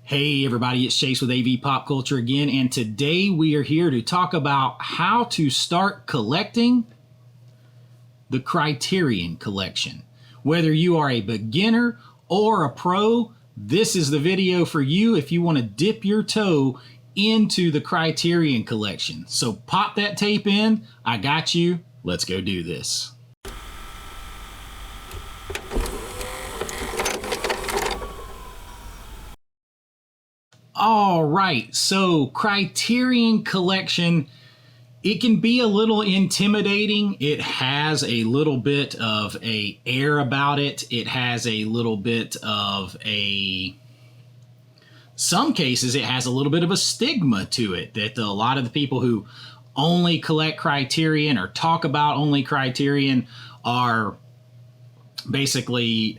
Hey everybody, it's Chase with AV Pop Culture again, and today we are here to talk about how to start collecting the Criterion Collection. Whether you are a beginner or a pro, this is the video for you if you want to dip your toe into the Criterion Collection. So pop that tape in, I got you, let's go do this. All right, so Criterion Collection, it can be a little intimidating. It has a little bit of a air about it. It has a little bit of some cases it has a little bit of a stigma to it, that a lot of the people who only collect Criterion or talk about only Criterion are basically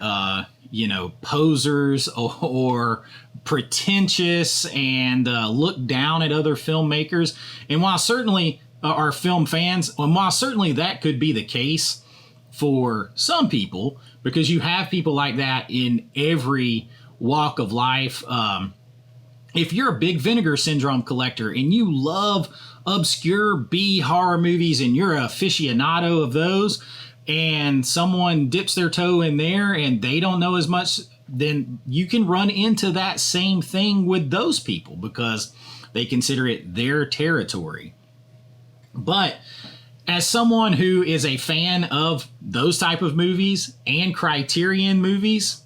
posers or pretentious and look down at other filmmakers. And while certainly are film fans, and while certainly that could be the case for some people, because you have people like that in every walk of life. If you're a big Vinegar Syndrome collector and you love obscure B horror movies and you're an aficionado of those, and someone dips their toe in there and they don't know as much, then you can run into that same thing with those people because they consider it their territory. But as someone who is a fan of those type of movies and Criterion movies,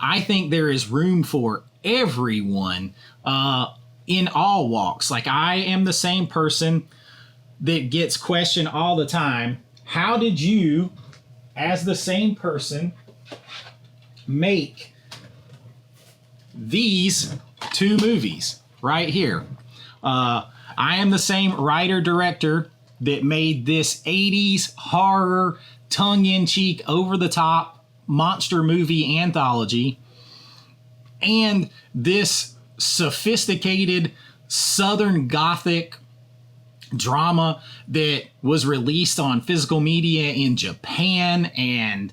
I think there is room for everyone in all walks. Like, I am the same person that gets questioned all the time. How did you, as the same person, make these two movies right here? I am the same writer-director that made this 80s horror, tongue-in-cheek, over-the-top monster movie anthology, and this sophisticated Southern Gothic drama that was released on physical media in Japan, and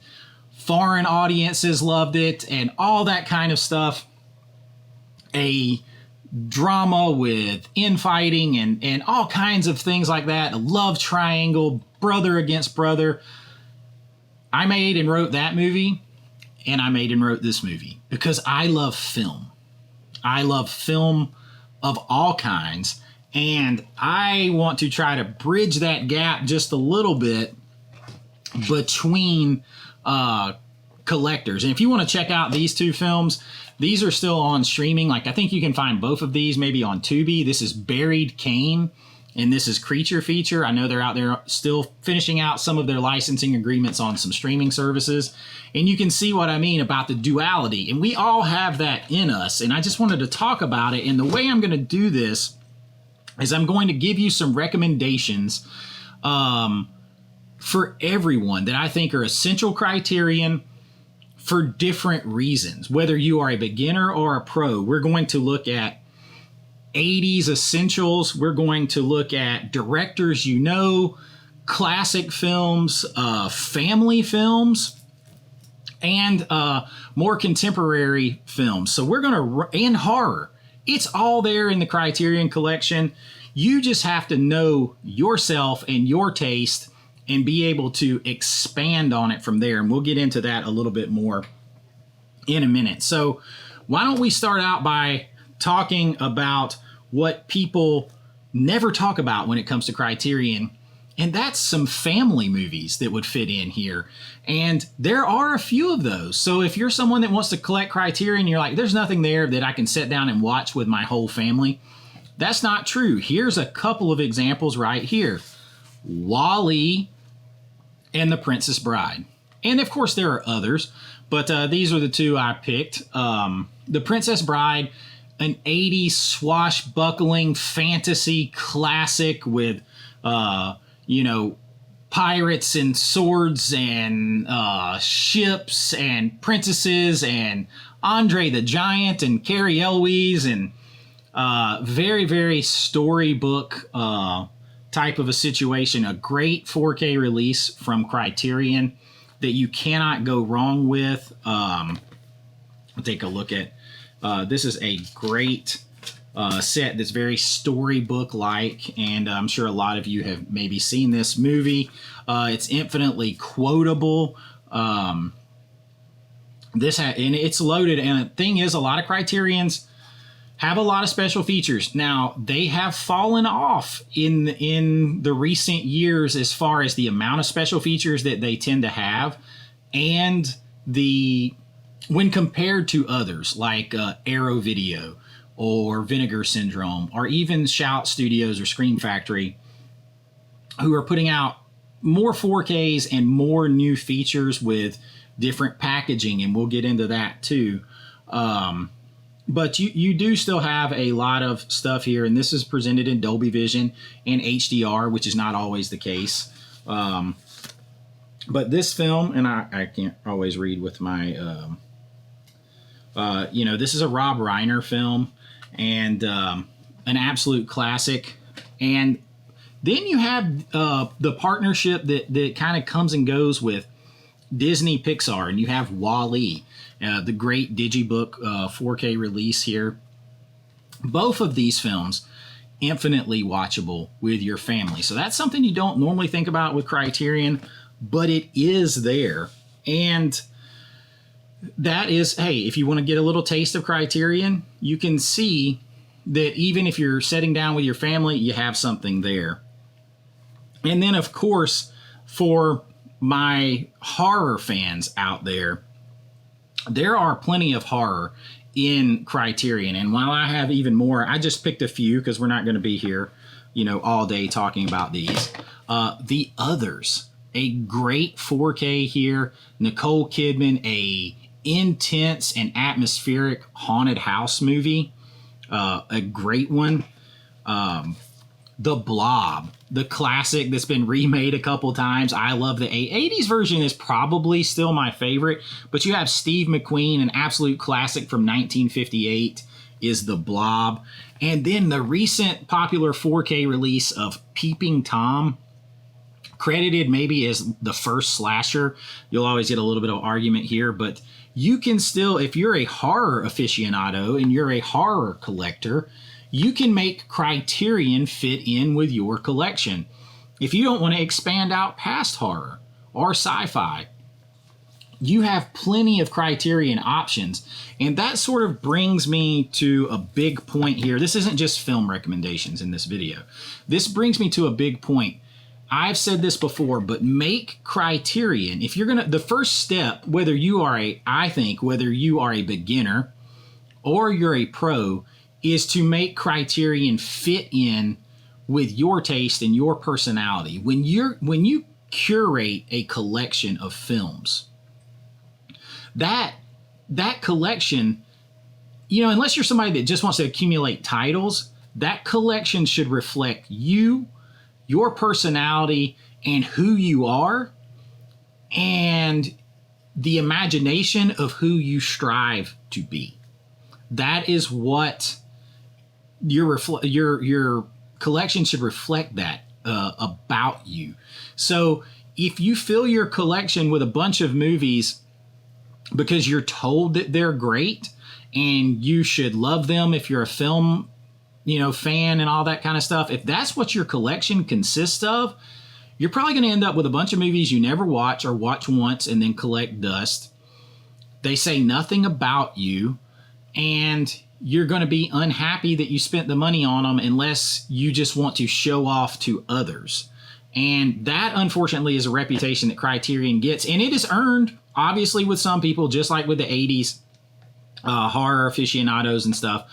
foreign audiences loved it and all that kind of stuff. A drama with infighting and all kinds of things like that. A love triangle, brother against brother. I made and wrote that movie, and I made and wrote this movie because I love film. I love film of all kinds. And I want to try to bridge that gap just a little bit between collectors. And if you want to check out these two films, these are still on streaming. Like, I think you can find both of these maybe on Tubi. This is Buried Cane, and this is Creature Feature. I know they're out there still finishing out some of their licensing agreements on some streaming services. And you can see what I mean about the duality. And we all have that in us. And I just wanted to talk about it. And the way I'm going to do this is I'm going to give you some recommendations for everyone that I think are essential Criterion for different reasons. Whether you are a beginner or a pro, we're going to look at 80s essentials. We're going to look at directors you know, classic films, family films, and more contemporary films. So we're going to, and horror. It's all there in the Criterion Collection. You just have to know yourself and your taste and be able to expand on it from there. And we'll get into that a little bit more in a minute. So why don't we start out by talking about what people never talk about when it comes to Criterion. And that's some family movies that would fit in here. And there are a few of those. So if you're someone that wants to collect Criterion, you're like, there's nothing there that I can sit down and watch with my whole family. That's not true. Here's a couple of examples right here. WALL-E and The Princess Bride. And of course there are others, but these are the two I picked. The Princess Bride, an 80s swashbuckling fantasy classic with pirates and swords and ships and princesses and Andre the Giant and Carrie Elwes, and very, very storybook type of a situation. A great 4K release from Criterion that you cannot go wrong with. I'll take a look at This is a great set that's very storybook-like, and I'm sure a lot of you have maybe seen this movie. It's infinitely quotable. And it's loaded. And the thing is, a lot of Criterions have a lot of special features. Now, they have fallen off in the recent years as far as the amount of special features that they tend to have, and when compared to others like Arrow Video or Vinegar Syndrome, or even Shout Studios or Scream Factory, who are putting out more 4Ks and more new features with different packaging, and we'll get into that too. But you do still have a lot of stuff here, and this is presented in Dolby Vision and HDR, which is not always the case. But this film, and I can't always read with my, this is a Rob Reiner film, and an absolute classic. And then you have the partnership that kind of comes and goes with Disney Pixar, and you have WALL-E, the great Digibook 4K release here. Both of these films infinitely watchable with your family. So that's something you don't normally think about with Criterion, but it is there. And that is, hey, if you want to get a little taste of Criterion, you can see that even if you're sitting down with your family, you have something there. And then, of course, for my horror fans out there, there are plenty of horror in Criterion. And while I have even more, I just picked a few because we're not going to be here, all day talking about these. The Others, a great 4K here. Nicole Kidman, a intense and atmospheric haunted house movie. A great one. The Blob, the classic that's been remade a couple times. I love the 80s version is probably still my favorite, but you have Steve McQueen, an absolute classic from 1958 is The Blob. And then the recent popular 4K release of Peeping Tom, credited maybe as the first slasher. You'll always get a little bit of argument here, but you can still, if you're a horror aficionado and you're a horror collector, you can make Criterion fit in with your collection. If you don't want to expand out past horror or sci-fi, you have plenty of Criterion options. And that sort of brings me to a big point here. This isn't just film recommendations in this video. This brings me to a big point. I've said this before, but make Criterion, if you're going to, the first step, whether you are whether you are a beginner or you're a pro, is to make Criterion fit in with your taste and your personality. When you curate a collection of films, that collection, unless you're somebody that just wants to accumulate titles, that collection should reflect you, your personality, and who you are, and the imagination of who you strive to be. That is what your collection should reflect, that about you. So if you fill your collection with a bunch of movies because you're told that they're great and you should love them if you're a film fan and all that kind of stuff, if that's what your collection consists of, you're probably going to end up with a bunch of movies you never watch or watch once and then collect dust. They say nothing about you, and you're going to be unhappy that you spent the money on them unless you just want to show off to others. And that, unfortunately, is a reputation that Criterion gets. And it is earned, obviously, with some people, just like with the 80s horror aficionados and stuff.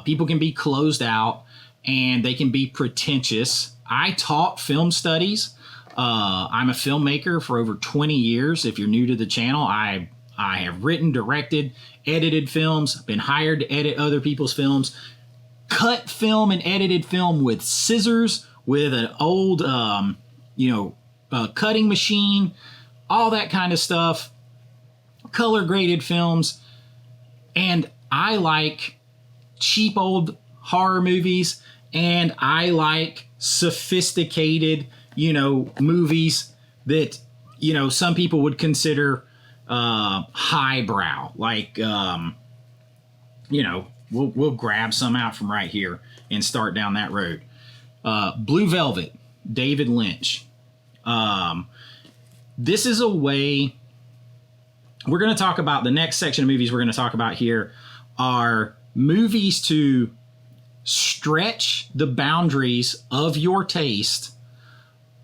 People can be closed out and they can be pretentious. I taught film studies. I'm a filmmaker for over 20 years. If you're new to the channel, I have written, directed, edited films, been hired to edit other people's films, cut film and edited film with scissors, with an old, cutting machine, all that kind of stuff, color graded films. And I like cheap old horror movies, and I like sophisticated, movies that, some people would consider highbrow, like we'll grab some out from right here and start down that road. Blue Velvet, David Lynch. This is a way, we're going to talk about the next section of movies we're going to talk about here are movies to stretch the boundaries of your taste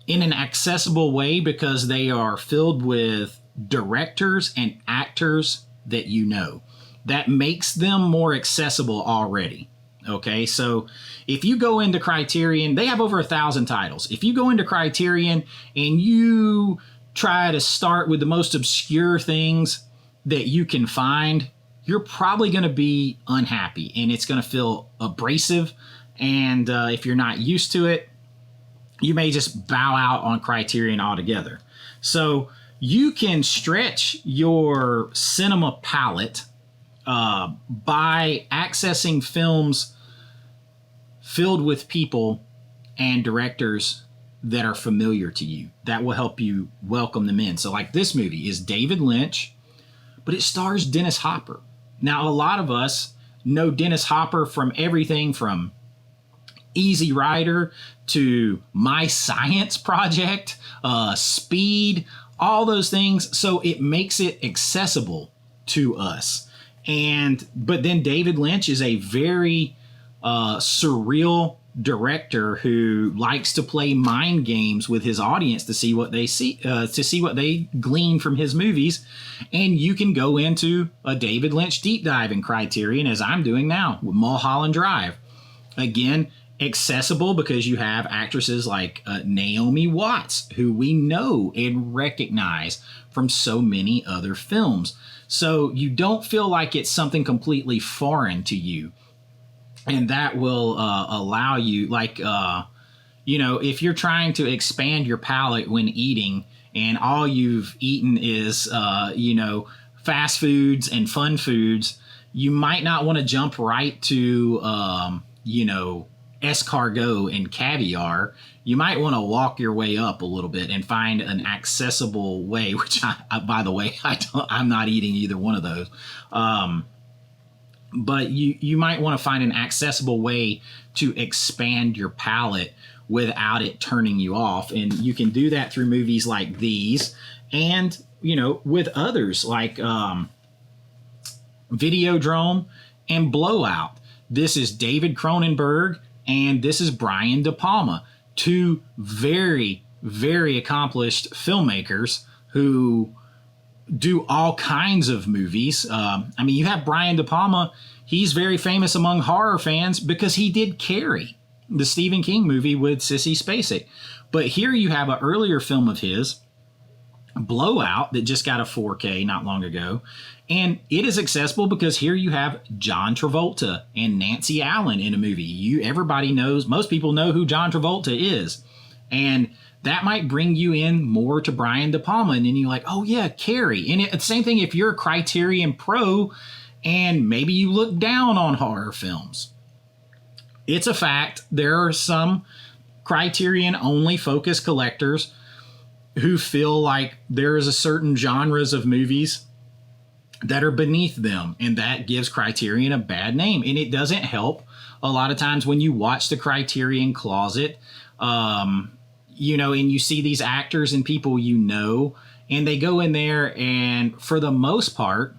in an accessible way because they are filled with directors and actors that you know. That makes them more accessible already. Okay, so if you go into Criterion, they have over 1,000 titles. If you go into Criterion and you try to start with the most obscure things that you can find, you're probably going to be unhappy and it's going to feel abrasive. And if you're not used to it, you may just bow out on Criterion altogether. So you can stretch your cinema palette by accessing films filled with people and directors that are familiar to you. That will help you welcome them in. So like this movie is David Lynch, but it stars Dennis Hopper. Now, a lot of us know Dennis Hopper from everything from Easy Rider to My Science Project, Speed, all those things. So it makes it accessible to us. But then David Lynch is a very surreal director who likes to play mind games with his audience to see what they see, to see what they glean from his movies. And you can go into a David Lynch deep dive in Criterion, as I'm doing now with Mulholland Drive. Again, accessible because you have actresses like Naomi Watts, who we know and recognize from so many other films. So you don't feel like it's something completely foreign to you. And that will allow you, if you're trying to expand your palate when eating and all you've eaten is, fast foods and fun foods, you might not want to jump right to, escargot and caviar. You might want to walk your way up a little bit and find an accessible way, which by the way, I'm not eating either one of those. But you might want to find an accessible way to expand your palate without it turning you off. And you can do that through movies like these and, with others like Videodrome and Blowout. This is David Cronenberg and this is Brian De Palma, two very, very accomplished filmmakers who do all kinds of movies. You have Brian De Palma. He's very famous among horror fans because he did Carrie, the Stephen King movie with Sissy Spacek. But here you have an earlier film of his, Blowout, that just got a 4K not long ago. And it is accessible because here you have John Travolta and Nancy Allen in a movie. Everybody knows, most people know who John Travolta is. And that might bring you in more to Brian De Palma. And then you're like, oh yeah, Carrie. And it's the same thing if you're a Criterion Pro and maybe you look down on horror films. It's a fact. There are some Criterion only focus collectors who feel like there is a certain genres of movies that are beneath them. And that gives Criterion a bad name. And it doesn't help a lot of times when you watch the Criterion Closet, and you see these actors and people and they go in there and for the most part,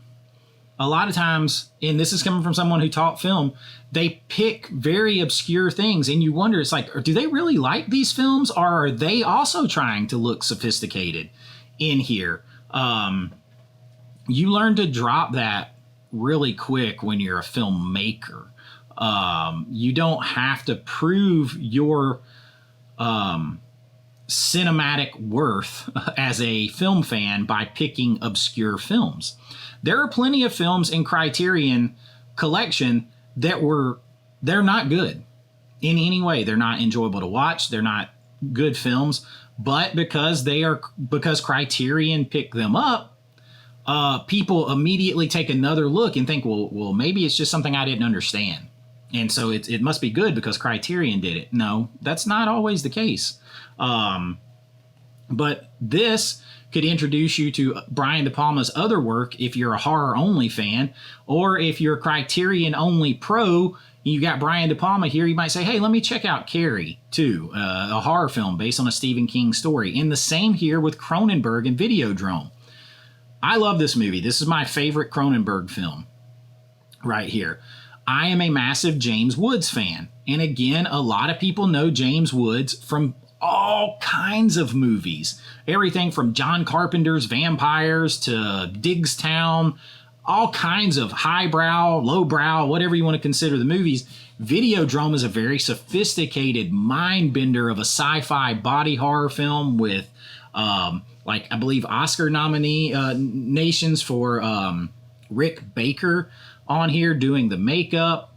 a lot of times, and this is coming from someone who taught film, they pick very obscure things and you wonder, it's like, do they really like these films or are they also trying to look sophisticated in here? You learn to drop that really quick when you're a filmmaker. You don't have to prove your cinematic worth as a film fan by picking obscure films. There are plenty of films in Criterion collection that they're not good in any way. They're not enjoyable to watch. They're not good films, but because Criterion picked them up, people immediately take another look and think, well, maybe it's just something I didn't understand. And so it must be good because Criterion did it. No, that's not always the case. But this could introduce you to Brian De Palma's other work if you're a horror only fan, or if you're a Criterion only pro. You got Brian De Palma here, you might say, hey, let me check out Carrie too, a horror film based on a Stephen King story. And the same here with Cronenberg and Videodrome. I love this movie. This is my favorite Cronenberg film right here. I am a massive James Woods fan. And again, a lot of people know James Woods from all kinds of movies. Everything from John Carpenter's Vampires to Diggstown, all kinds of highbrow, lowbrow, whatever you want to consider the movies. Videodrome is a very sophisticated mind bender of a sci-fi body horror film with, like, I believe Oscar nominations for Rick Baker on here doing the makeup.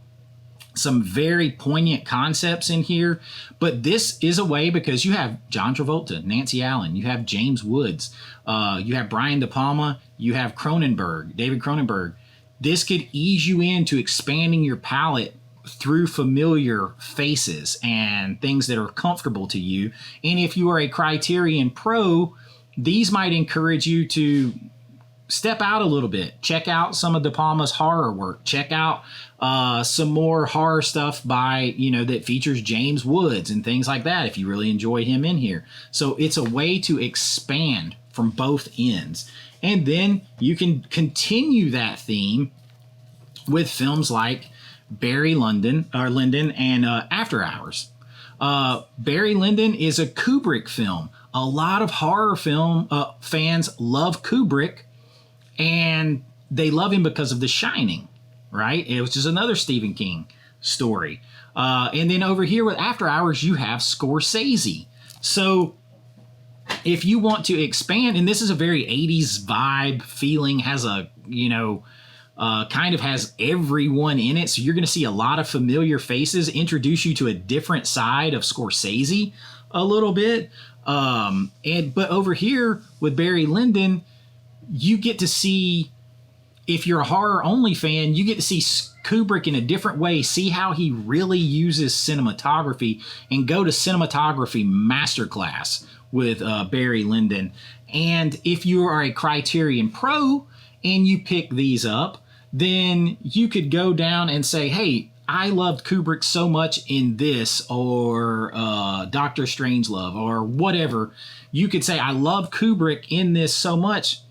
Some very poignant concepts in here, but this is a way, because you have John Travolta, Nancy Allen, you have James Woods, you have Brian De Palma, you have Cronenberg, David Cronenberg. This could ease you into expanding your palette through familiar faces and things that are comfortable to you. And if you are a Criterion pro, these might encourage you to step out a little bit. Check out some of De Palma's horror work. Check out some more horror stuff by, that features James Woods and things like that, if you really enjoy him in here. So it's a way to expand from both ends. And then you can continue that theme with films like Barry Lyndon and After Hours. Barry Lyndon is a Kubrick film. A lot of horror film fans love Kubrick, and they love him because of The Shining, right? It was just another Stephen King story. And then over here with After Hours, you have Scorsese. So if you want to expand, and this is a very 80s vibe feeling, has a, kind of has everyone in it. So you're going to see a lot of familiar faces, introduce you to a different side of Scorsese a little bit. But over here with Barry Lyndon, you get to see, if you're a horror only fan, you get to see Kubrick in a different way, see how he really uses cinematography, and go to cinematography masterclass with Barry Lyndon. And if you are a Criterion pro and you pick these up, then you could go down and say, hey, I loved Kubrick so much in this, or Doctor Strangelove, or whatever. You could say, I love Kubrick in this so much.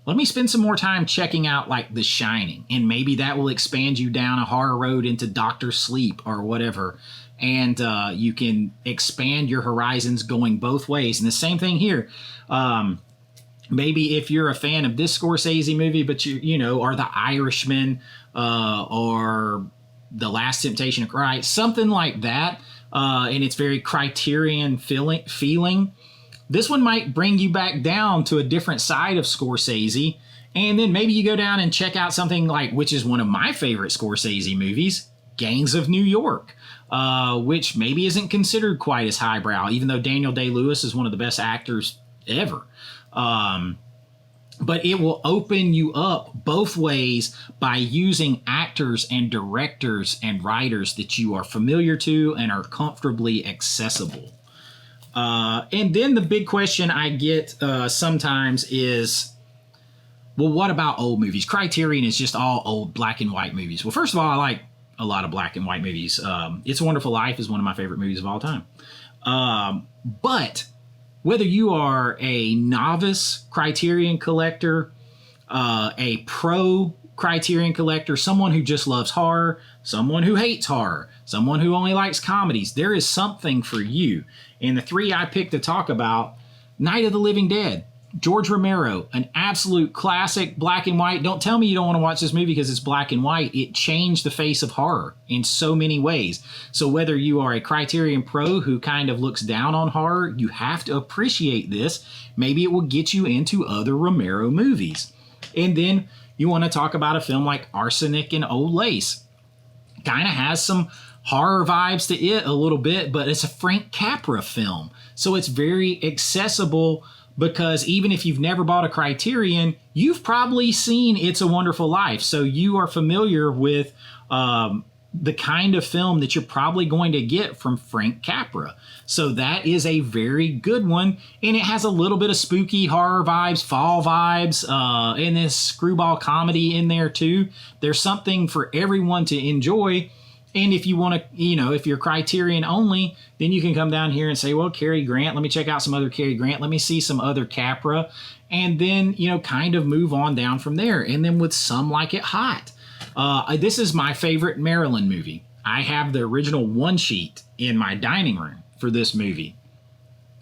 Let me spend some more time checking out like The Shining, and maybe that will expand you down a horror road into Doctor Sleep or whatever. And you can expand your horizons going both ways. And the same thing here. Maybe if you're a fan of this Scorsese movie, but or The Irishman, or The Last Temptation of Christ, something like that, and it's very Criterion feeling. This one might bring you back down to a different side of Scorsese, and then maybe you go down and check out something like, which is one of my favorite Scorsese movies, Gangs of New York, which maybe isn't considered quite as highbrow, even though Daniel Day-Lewis is one of the best actors ever. But it will open you up both ways by using actors and directors and writers that you are familiar to and are comfortably accessible. And then the big question I get sometimes is, well, what about old movies? Criterion is just all old black and white movies. Well, first of all, I like a lot of black and white movies. It's a Wonderful Life is one of my favorite movies of all time. But whether you are a novice Criterion collector, a pro Criterion collector, someone who just loves horror, someone who hates horror, someone who only likes comedies, there is something for you. And the three I picked to talk about: Night of the Living Dead, George Romero, an absolute classic, black and white. Don't tell me you don't want to watch this movie because it's black and white. It changed the face of horror in so many ways. So whether you are a Criterion pro who kind of looks down on horror, you have to appreciate this. Maybe it will get you into other Romero movies. And then you want to talk about a film like Arsenic and Old Lace. Kind of has some horror vibes to it a little bit, but it's a Frank Capra film. So it's very accessible, because even if you've never bought a Criterion, you've probably seen It's a Wonderful Life. So you are familiar with the kind of film that you're probably going to get from Frank Capra. So that is a very good one. And it has a little bit of spooky horror vibes, fall vibes, and this screwball comedy in there too. There's something for everyone to enjoy. And if you want to, if you're Criterion only, then you can come down here and say, well, Cary Grant, let me check out some other Cary Grant. Let me see some other Capra. And then, kind of move on down from there. And then with Some Like It Hot. This is my favorite Marilyn movie. I have the original one sheet in my dining room for this movie.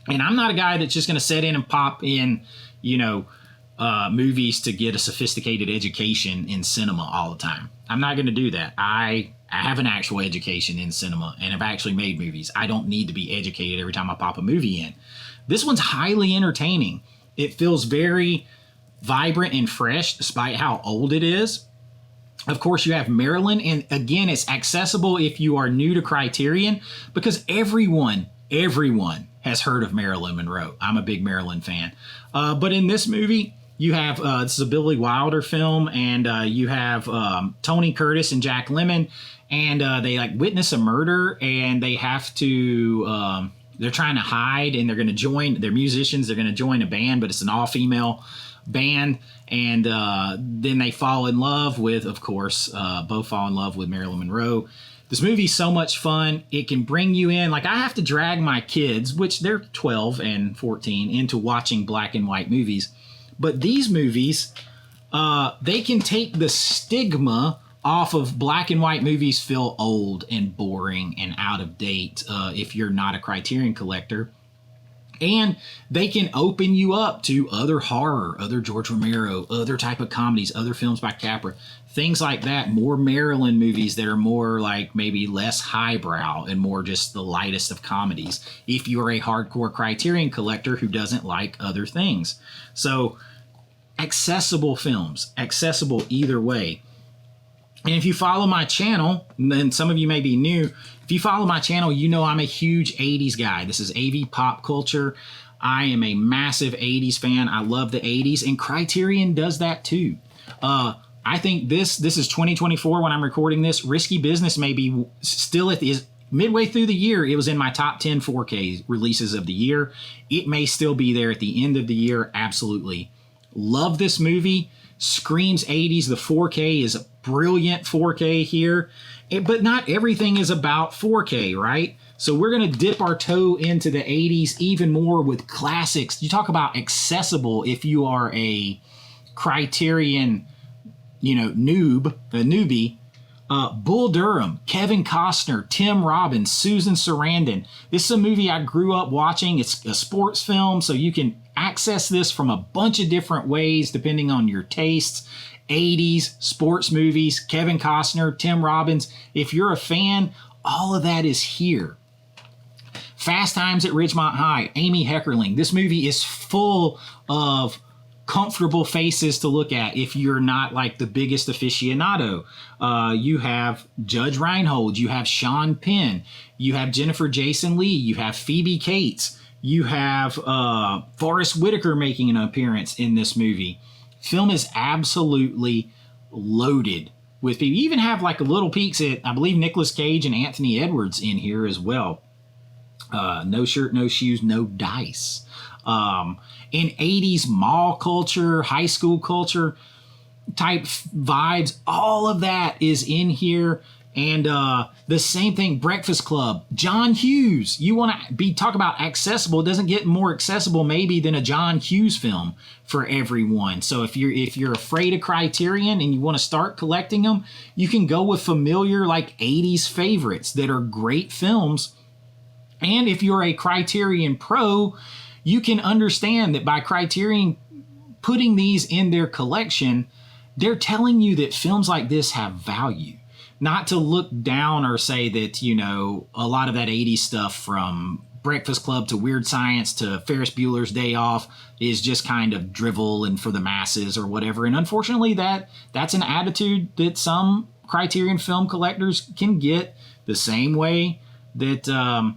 And I'm not a guy that's just going to sit in and pop in, movies to get a sophisticated education in cinema all the time. I'm not going to do that. I have an actual education in cinema and have actually made movies. I don't need to be educated every time I pop a movie in. This one's highly entertaining. It feels very vibrant and fresh despite how old it is. Of course, you have Marilyn, and again, it's accessible if you are new to Criterion because everyone has heard of Marilyn Monroe. I'm a big Marilyn fan. But in this movie, you have, this is a Billy Wilder film, and you have Tony Curtis and Jack Lemmon, and they witness a murder, and they have to, they're trying to hide, and they're going to join, they're musicians, they're going to join a band, but it's an all-female band. And then they fall in love with, of course, both fall in love with Marilyn Monroe. This movie's so much fun. It can bring you in. I have to drag my kids, which they're 12 and 14, into watching black and white movies. But these movies, they can take the stigma off of black and white movies feel old and boring and out of date if you're not a Criterion collector. And they can open you up to other horror, other George Romero, other type of comedies, other films by Capra, things like that. More Marilyn movies that are more maybe less highbrow and more just the lightest of comedies if you are a hardcore Criterion collector who doesn't like other things. So accessible films, accessible either way. And if you follow my channel, and then some of you may be new, if you follow my channel, I'm a huge 80s guy. This is AV Pop Culture. I am a massive 80s fan. I love the 80s, and Criterion does that too. I think this is 2024 when I'm recording this. Risky Business may be still midway through the year. It was in my top 10 4K releases of the year. It may still be there at the end of the year. Absolutely. Love this movie. Screams 80s. The 4K is a brilliant 4K here, but not everything is about 4K, right? So we're going to dip our toe into the 80s even more with classics. You talk about accessible if you are a Criterion, newbie. Bull Durham, Kevin Costner, Tim Robbins, Susan Sarandon. This is a movie I grew up watching. It's a sports film, so you can access this from a bunch of different ways depending on your tastes. 80s, sports movies, Kevin Costner, Tim Robbins. If you're a fan, all of that is here. Fast Times at Ridgemont High, Amy Heckerling. This movie is full of comfortable faces to look at if you're not the biggest aficionado. You have Judge Reinhold, you have Sean Penn, you have Jennifer Jason Leigh, you have Phoebe Cates, you have Forrest Whitaker making an appearance in this movie. Film is absolutely loaded with people. You even have little peeks at, I believe, Nicolas Cage and Anthony Edwards in here as well. No Shirt, No Shoes, No Dice. In 80s mall culture, high school culture type vibes, all of that is in here. And the same thing, Breakfast Club, John Hughes. You want to talk about accessible. It doesn't get more accessible maybe than a John Hughes film for everyone. So if you're afraid of Criterion and you want to start collecting them, you can go with familiar 80s favorites that are great films. And if you're a Criterion pro, you can understand that by Criterion putting these in their collection, they're telling you that films like this have value. Not to look down or say that, a lot of that 80s stuff from Breakfast Club to Weird Science to Ferris Bueller's Day Off is just kind of drivel and for the masses or whatever. And unfortunately, that's an attitude that some Criterion film collectors can get, the same way that, the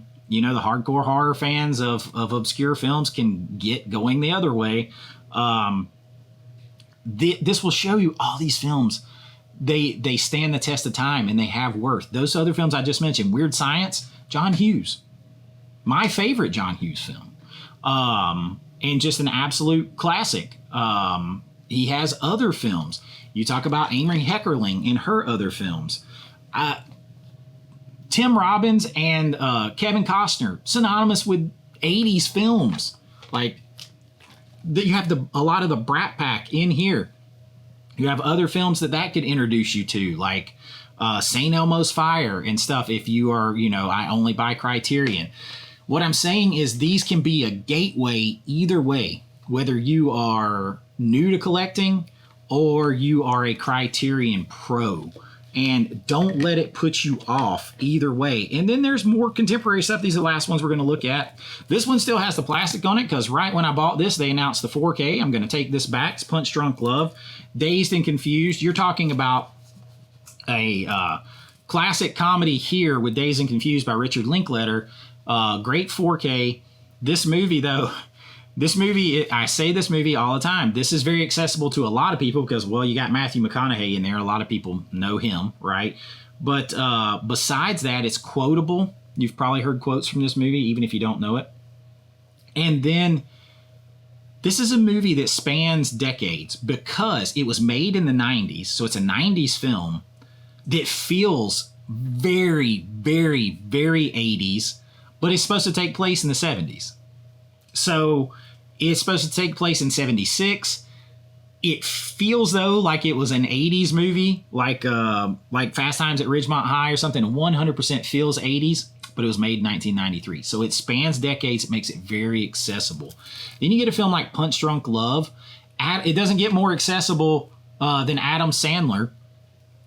hardcore horror fans of obscure films can get going the other way. This will show you all these films they stand the test of time and they have worth. Those other films I just mentioned, Weird Science, John Hughes, my favorite John Hughes film, and just an absolute classic. He has other films. You talk about Amy Heckerling in her other films. Tim Robbins and Kevin Costner, synonymous with 80s films. Like, you have a lot of the Brat Pack in here. You have other films that could introduce you to, like St. Elmo's Fire and stuff, if you are, I only buy Criterion. What I'm saying is these can be a gateway either way, whether you are new to collecting or you are a Criterion pro. And don't let it put you off either way. And then there's more contemporary stuff. These are the last ones we're going to look at. This one still has the plastic on it because right when I bought this, they announced the 4K. I'm going to take this back. It's Punch Drunk Love. Dazed and Confused. You're talking about a classic comedy here with Dazed and Confused by Richard Linklater. Great 4K. This movie, though, I say this movie all the time. This is very accessible to a lot of people because, well, you got Matthew McConaughey in there. A lot of people know him, right? But besides that, it's quotable. You've probably heard quotes from this movie, even if you don't know it. And then this is a movie that spans decades because it was made in the 90s. So it's a 90s film that feels very, very, very 80s, but it's supposed to take place in the 70s. So it's supposed to take place in 76. It feels, though, like it was an 80s movie, like Fast Times at Ridgemont High or something. 100% feels 80s, but it was made in 1993. So it spans decades. It makes it very accessible. Then you get a film like Punch Drunk Love. It doesn't get more accessible than Adam Sandler.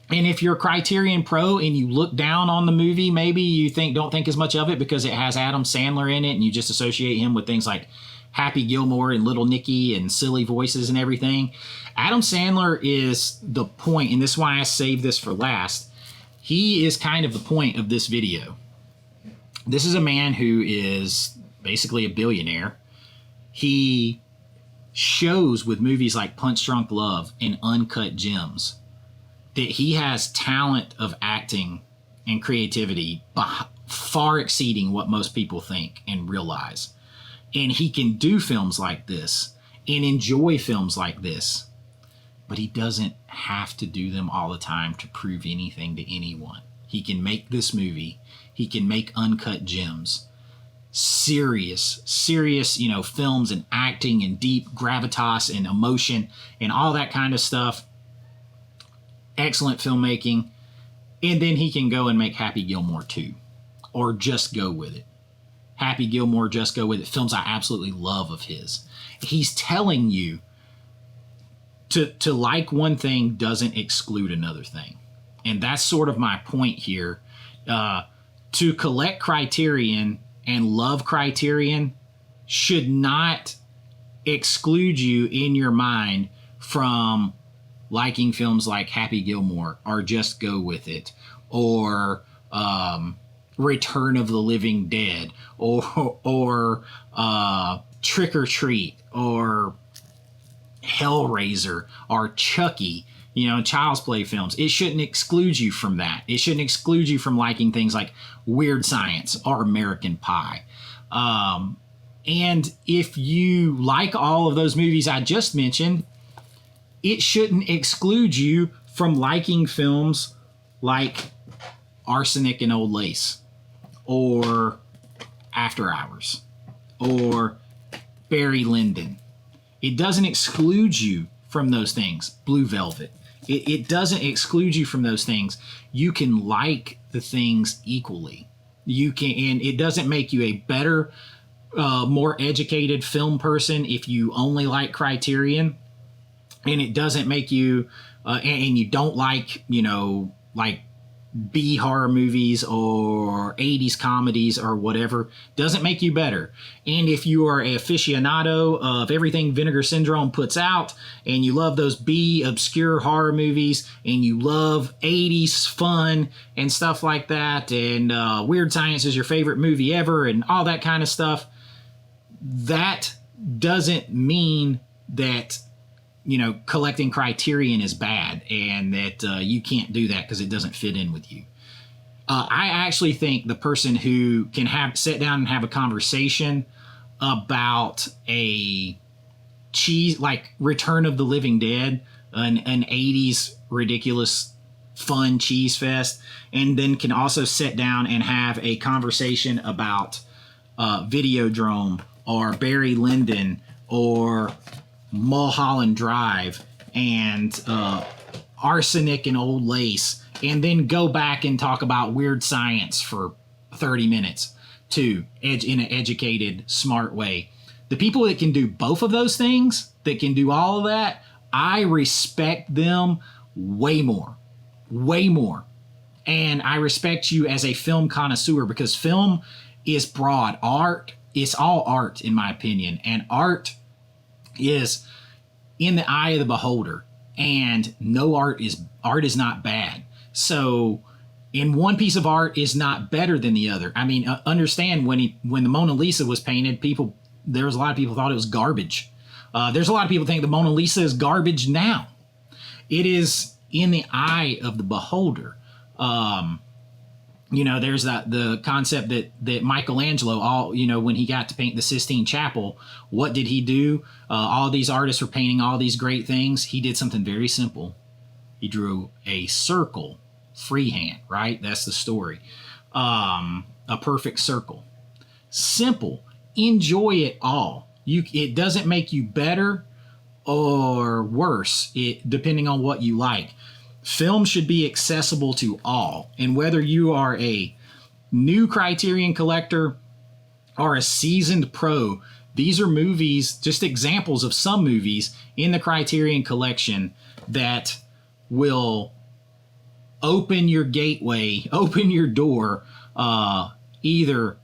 And if you're a Criterion pro and you look down on the movie, maybe you don't think as much of it because it has Adam Sandler in it and you just associate him with things like Happy Gilmore and Little Nicky and Silly Voices and everything. Adam Sandler is the point, and this is why I saved this for last. He is kind of the point of this video. This is a man who is basically a billionaire. He shows with movies like Punch Drunk Love and Uncut Gems that he has talent of acting and creativity far exceeding what most people think and realize. And he can do films like this and enjoy films like this, but he doesn't have to do them all the time to prove anything to anyone. He can make this movie. He can make Uncut Gems. Serious, films and acting and deep gravitas and emotion and all that kind of stuff. Excellent filmmaking. And then he can go and make Happy Gilmore 2 or Just Go With It. Happy Gilmore, Just Go With It, films I absolutely love of his. He's telling you to like one thing doesn't exclude another thing. And that's sort of my point here. To collect Criterion and love Criterion should not exclude you in your mind from liking films like Happy Gilmore or Just Go With It or Return of the Living Dead or Trick or Treat or Hellraiser or Chucky, Child's Play films. It shouldn't exclude you from that. It shouldn't exclude you from liking things like Weird Science or American Pie. And if you like all of those movies I just mentioned, it shouldn't exclude you from liking films like Arsenic and Old Lace or After Hours or Barry Lyndon. It doesn't exclude you from those things. Blue Velvet. It doesn't exclude you from those things. You can like the things equally. You can, and it doesn't make you a better, more educated film person if you only like Criterion. And it doesn't make you, and you don't like, like B horror movies or 80s comedies or whatever, doesn't make you better. And if you are an aficionado of everything Vinegar Syndrome puts out and you love those B obscure horror movies and you love 80s fun and stuff like that, and Weird Science is your favorite movie ever and all that kind of stuff, that doesn't mean that collecting Criterion is bad and that you can't do that because it doesn't fit in with you. I actually think the person who can sit down and have a conversation about a cheese like Return of the Living Dead, an 80s ridiculous fun cheese fest, and then can also sit down and have a conversation about Videodrome or Barry Lyndon or Mulholland Drive and Arsenic and Old Lace, and then go back and talk about weird science for 30 minutes too, in an educated, smart way. The people that can do both of those things, that can do all of that, I respect them way more. And I respect you as a film connoisseur, because film is broad. Art is all art, in my opinion. And art is in the eye of the beholder. And no art is not bad. So, and one piece of art is not better than the other. I mean, understand when the Mona Lisa was painted, there was a lot of people thought it was garbage. There's a lot of people think the Mona Lisa is garbage now. It is in the eye of the beholder. There's the concept that Michelangelo, when he got to paint the Sistine Chapel, what did he do? All these artists were painting all these great things. He did something very simple. He drew a circle, freehand, right? That's the story. A perfect circle. Simple. Enjoy it all. It doesn't make you better or worse, depending on what you like. Film should be accessible to all. And whether you are a new Criterion collector or a seasoned pro, these are movies, just examples of some movies in the Criterion collection that will open your gateway, open your door, either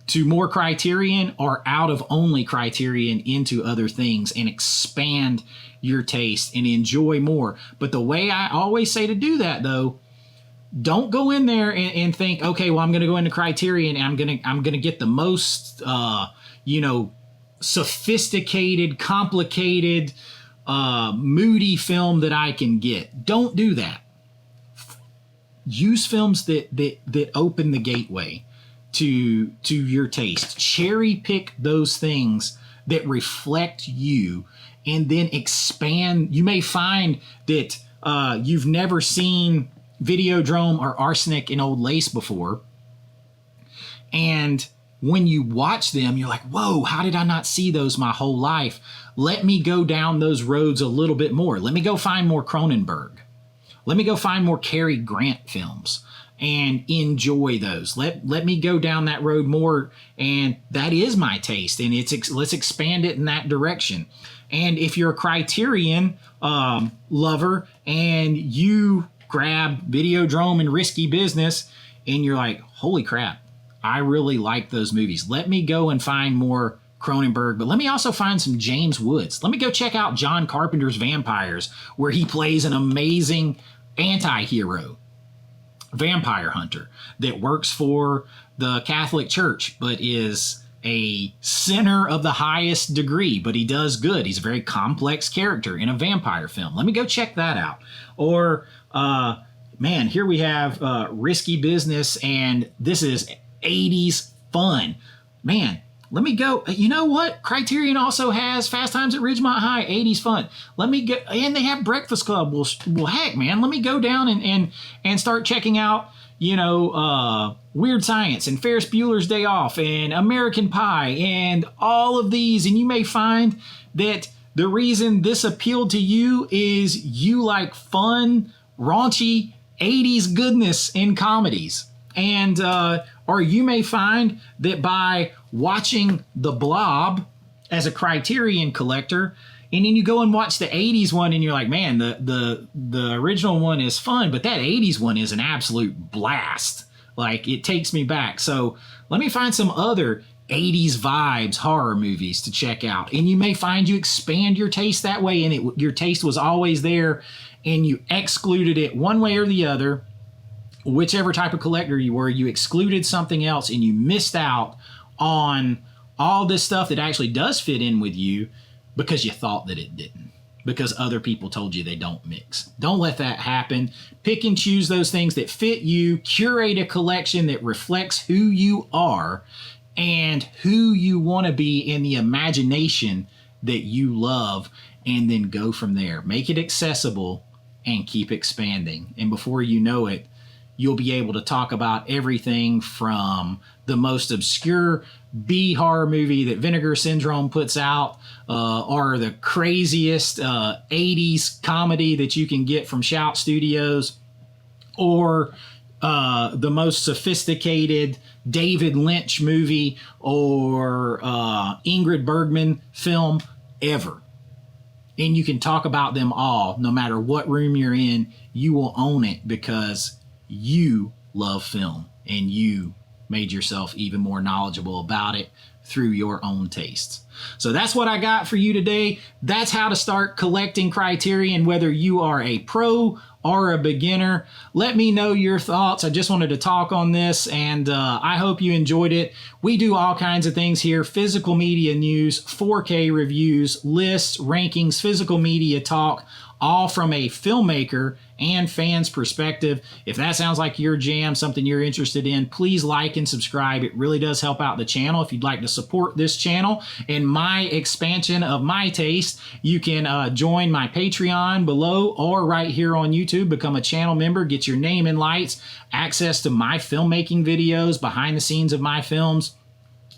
to more Criterion or out of only Criterion into other things, and expand your taste and enjoy more. But the way I always say to do that, though, don't go in there and think, okay, well, I'm going to go into Criterion and I'm going to get the most, sophisticated, complicated, moody film that I can get. Don't do that. Use films that open the gateway to your taste. Cherry pick those things that reflect you, and then expand. You may find that you've never seen Videodrome or Arsenic and Old Lace before, and when you watch them, you're like, whoa, how did I not see those my whole life? Let me go down those roads a little bit more. Let me go find more Cronenberg. Let me go find more Cary Grant films and enjoy those. Let me go down that road more, and that is my taste, and let's expand it in that direction. And if you're a Criterion lover and you grab Videodrome and Risky Business and you're like, holy crap, I really like those movies. Let me go and find more Cronenberg, but let me also find some James Woods. Let me go check out John Carpenter's Vampires, where he plays an amazing anti-hero vampire hunter that works for the Catholic Church, but is a sinner of the highest degree, but he does good. He's a very complex character in a vampire film. Let me go check that out. Or, here we have Risky Business, and this is 80s fun. Man, let me go. You know what? Criterion also has Fast Times at Ridgemont High, 80s fun. Let me go, and they have Breakfast Club. Well, heck, man, let me go down and start checking out, Weird Science and Ferris Bueller's Day Off and American Pie and all of these. And you may find that the reason this appealed to you is you like fun, raunchy 80s goodness in comedies. And, or you may find that by watching The Blob as a Criterion collector, and then you go and watch the 80s one and you're like, man, the original one is fun, but that 80s one is an absolute blast. Like, it takes me back. So let me find some other 80s vibes horror movies to check out. And you may find you expand your taste that way, and your taste was always there and you excluded it one way or the other. Whichever type of collector you were, you excluded something else and you missed out on all this stuff that actually does fit in with you because you thought that it didn't. because other people told you they don't mix. Don't let that happen. Pick and choose those things that fit you. Curate a collection that reflects who you are and who you want to be in the imagination that you love, and then go from there. Make it accessible and keep expanding. And before you know it, you'll be able to talk about everything from the most obscure B horror movie that Vinegar Syndrome puts out, or the craziest 80s comedy that you can get from Shout Studios, or the most sophisticated David Lynch movie or Ingrid Bergman film ever. And you can talk about them all, no matter what room you're in. You will own it because you love film and you made yourself even more knowledgeable about it through your own tastes. So that's what I got for you today. That's how to start collecting Criterion, whether you are a pro or a beginner. Let me know your thoughts. I just wanted to talk on this, and I hope you enjoyed it. We do all kinds of things here: physical media news, 4K reviews, lists, rankings, physical media talk, all from a filmmaker and fans perspective. If that sounds like your jam, something you're interested in, please like and subscribe. It really does help out the channel. If you'd like to support this channel and my expansion of my taste, you can join my Patreon below or right here on YouTube. Become a channel member, get your name in lights, access to my filmmaking videos, behind the scenes of my films,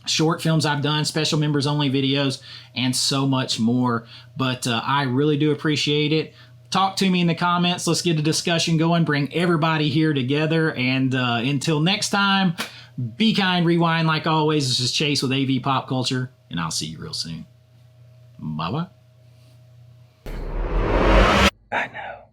short films I've done, special members only videos, and so much more. But I really do appreciate it. Talk to me in the comments. Let's get a discussion going. Bring everybody here together. And until next time, be kind, rewind like always. This is Chase with AV Pop Culture, and I'll see you real soon. Bye-bye. I know.